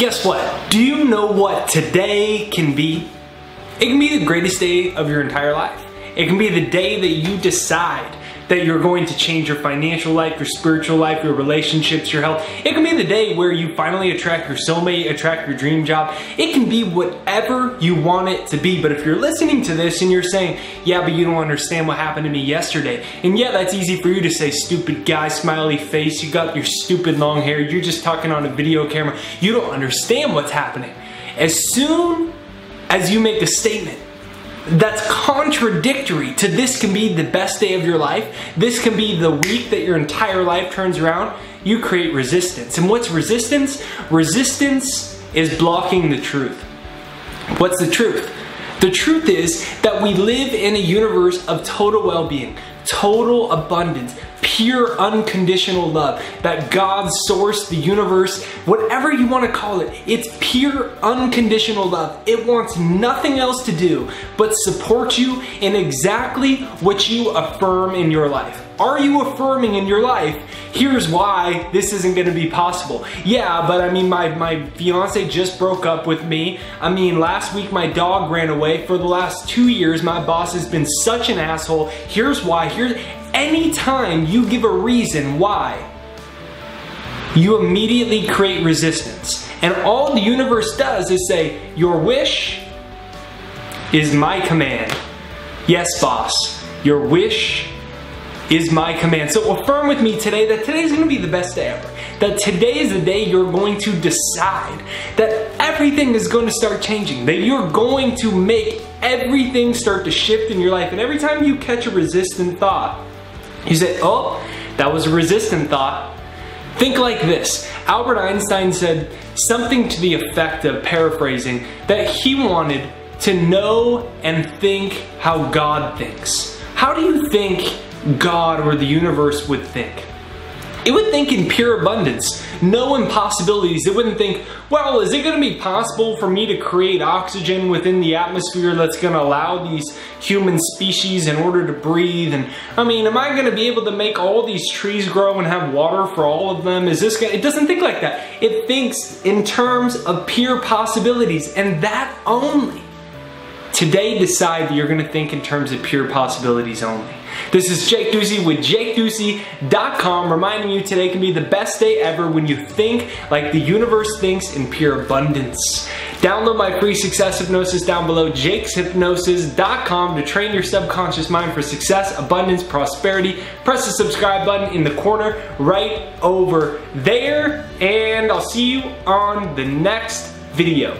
Guess what? Do you know what today can be? It can be the greatest day of your entire life. It can be the day that you decide that you're going to change your financial life, your spiritual life, your relationships, your health. It can be the day where you finally attract your soulmate, attract your dream job. It can be whatever you want it to be. But if you're listening to this and you're saying, yeah, but you don't understand what happened to me yesterday. And yeah, that's easy for you to say, stupid guy, smiley face, you got your stupid long hair, you're just talking on a video camera. You don't understand what's happening. As soon as you make a statement that's contradictory to this can be the best day of your life, this can be the week that your entire life turns around, you create resistance. And what's resistance? Resistance is blocking the truth. What's the truth? The truth is that we live in a universe of total well-being, total abundance, pure unconditional love, that God's source, the universe, whatever you want to call it, it's pure unconditional love. It wants nothing else to do but support you in exactly what you affirm in your life. Are you affirming in your life, here's why this isn't going to be possible? Yeah, but I mean, my fiance just broke up with me. I mean, last week my dog ran away. For the last 2 years, my boss has been such an asshole. Here's why. Anytime you give a reason why, you immediately create resistance. And all the universe does is say, your wish is my command. Yes, boss, your wish is my command. So affirm with me today that today's gonna be the best day ever. That today is the day you're going to decide that everything is going to start changing. That you're going to make everything start to shift in your life. And every time you catch a resistant thought, you say, oh, that was a resistant thought. Think like this. Albert Einstein said something to the effect of, paraphrasing, that he wanted to know and think how God thinks. How do you think God or the universe would think? It would think in pure abundance, no impossibilities. It wouldn't think, well, is it going to be possible for me to create oxygen within the atmosphere that's going to allow these human species in order to breathe? And I mean, am I going to be able to make all these trees grow and have water for all of them? It doesn't think like that. It thinks in terms of pure possibilities, and that only. Today, decide that you're going to think in terms of pure possibilities only. This is Jake Ducey with JakeDucey.com, reminding you today can be the best day ever when you think like the universe thinks in pure abundance. Download my free success hypnosis down below, JakesHypnosis.com, to train your subconscious mind for success, abundance, prosperity. Press the subscribe button in the corner right over there, and I'll see you on the next video.